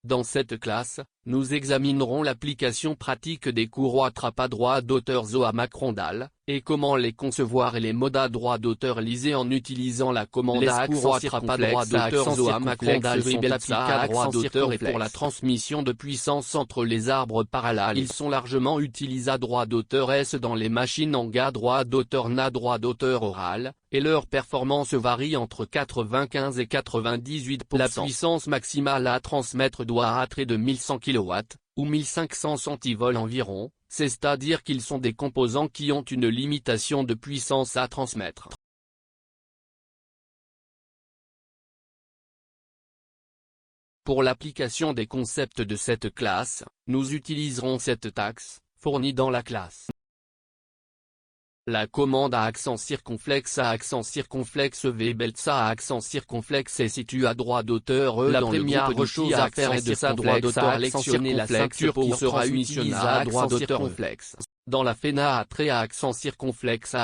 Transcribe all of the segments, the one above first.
Dans cette classe, nous examinerons l'application pratique des courroies trappe à droit d'auteur Zoa Macrondal, et comment les concevoir et les modes à droit d'auteur lisés en utilisant la commande Les à accent trappe à droit d'auteur Zoa Macrondal sont appliqués à droit d'auteur et pour la transmission de puissance entre les arbres parallèles. Ils sont largement utilisés à droit d'auteur S dans les machines en GA droit d'auteur NA droit d'auteur oral, et leur performance varie entre 95 et 98%. La puissance maximale à transmettre doit être de 1100 kW, ou 1500 centivolts environ, c'est-à-dire qu'ils sont des composants qui ont une limitation de puissance à transmettre. Pour l'application des concepts de cette classe, nous utiliserons cette taxe, fournie dans la classe. La commande à accent circonflexe VBeltsa à accent circonflexe est située à droit d'auteur La dans première le groupe chose à faire est de sa droit d'auteur sélectionner la ceinture qui sera utilisée à droit d'auteur. Dans la FENA à trait à accent circonflexe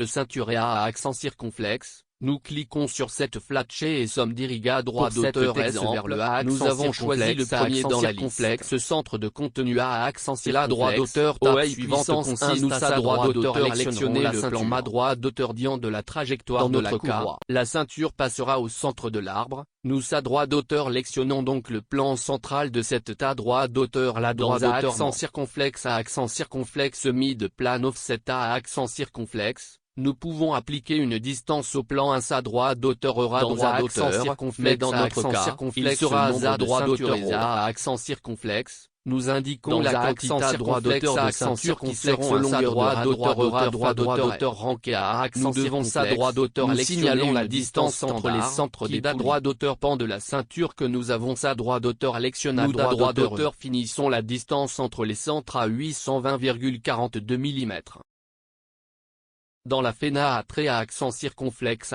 ceinture et à accent circonflexe, nous cliquons sur cette flèche et sommes dirigés à droit d'auteur S vers le A. Nous avons choisi le premier dans la liste. Centre de contenu à accent circonflexe. Droit d'auteur tape suivante consiste à droit d'auteur sélectionner le plan ma droit d'auteur diant de la trajectoire de la courroie. La ceinture passera au centre de l'arbre. Nous sa droit d'auteur sélectionnons donc le plan central de cette ta droit d'auteur la droit d'auteur à accent circonflexe mid plan offset à accent circonflexe. Nous pouvons appliquer une distance au plan à sa droit d'auteur aura droit d'auteur, mais dans notre cas, il sera à droit d'auteur à accent circonflexe. Nous indiquons la quantité à droit d'auteur de ceinture qui seront à sa droit d'auteur ranké à accent circonflexe. Droit d'auteur nous signalons la distance entre les centres des droits d'auteur pan de la ceinture que nous avons sa droit d'auteur sélectionné droit d'auteur finissons la distance entre les centres à 820,42 mm. Dans la FENA à trait à accent circonflexe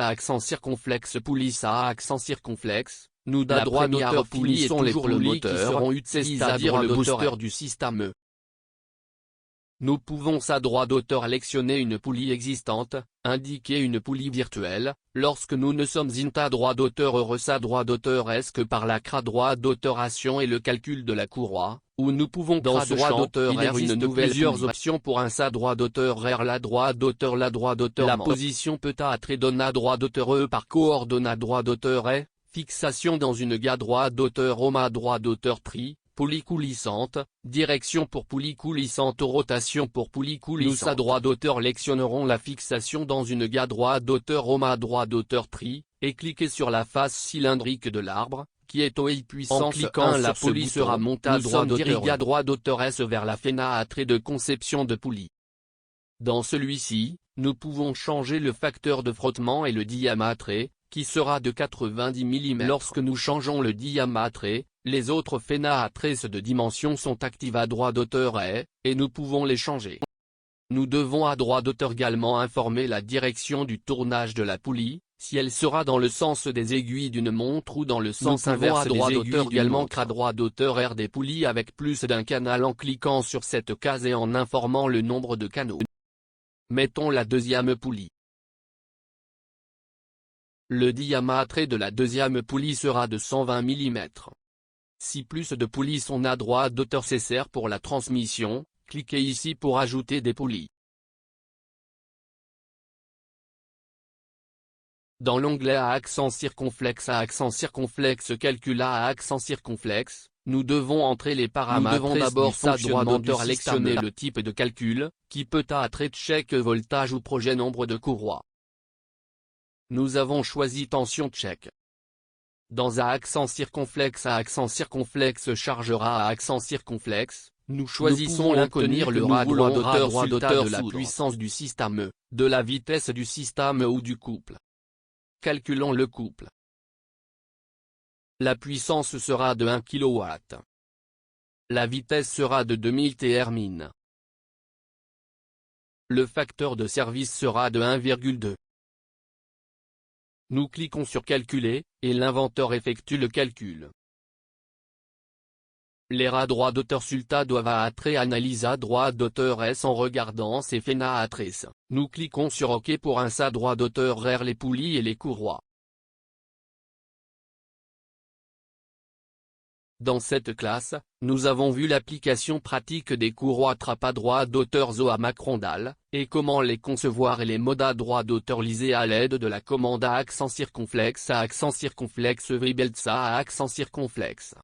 poulies à accent circonflexe, nous la droit d'auteur poulies sont les poulies qui seront utilisées c'est-à-dire le booster du système E. Nous pouvons sa droit d'auteur sélectionner une poulie existante, indiquer une poulie virtuelle, lorsque nous ne sommes in droit d'auteur sa droit d'auteur est-ce que par la CRA droit d'auteuration et le calcul de la courroie, ou nous pouvons dans ce droit d'auteur plusieurs options pour un sa droit d'auteur la droit d'auteur la position peut être donna droit d'auteur E par coordonnat droit d'auteur est, fixation dans une ga droit d'auteur oma droit d'auteur tri. Poulie coulissante, direction pour poulie coulissante rotation pour poulie coulissante. Nous à droit d'auteur sélectionnerons la fixation dans une ga droit d'auteur oma droit d'auteur tri, et cliquez sur la face cylindrique de l'arbre, qui est OI puissance en cliquant la poulie sera montée à droit d'auteur S vers la FENA à trait de conception de poulie. Dans celui-ci, nous pouvons changer le facteur de frottement et le diamètre, qui sera de 90 mm. Lorsque nous changeons le diamètre, les autres FENA à traces de dimension sont actives à droit d'auteur et nous pouvons les changer. Nous devons à droit d'auteur également informer la direction du tournage de la poulie, si elle sera dans le sens des aiguilles d'une montre ou dans le sens inverse des aiguilles également qu'à droit d'auteur R des poulies avec plus d'un canal en cliquant sur cette case et en informant le nombre de canaux. Mettons la deuxième poulie. Le diamètre de la deuxième poulie sera de 120 mm. Si plus de poulies sont à droit d'auteur nécessaires pour la transmission, cliquez ici pour ajouter des poulies. Dans l'onglet à accent circonflexe calcul à accent circonflexe, nous devons entrer les paramètres. Nous devons d'abord sa droit d'auteur sélectionner le type de calcul, qui peut être check voltage ou projet nombre de courroies. Nous avons choisi tension check. Dans à accent circonflexe chargera à accent circonflexe, nous choisissons l'inconnu le droit d'auteur de la puissance du système E, de la vitesse du système ou du couple. Calculons le couple. La puissance sera de 1 kW. La vitesse sera de 2000 Tmin. Le facteur de service sera de 1,2. Nous cliquons sur calculer, et l'inventeur effectue le calcul. Les rats droit d'auteur sulta doivent être analysés à droit d'auteur S en regardant ces FENA à traces. Nous cliquons sur OK pour un sa droit d'auteur R les poulies et les courroies. Dans cette classe, nous avons vu l'application pratique des courroies trappe à droit d'auteur Zoa macrondale, et comment les concevoir et les modes à droit d'auteur lisés à l'aide de la commande à accent circonflexe VBeltsa à accent circonflexe.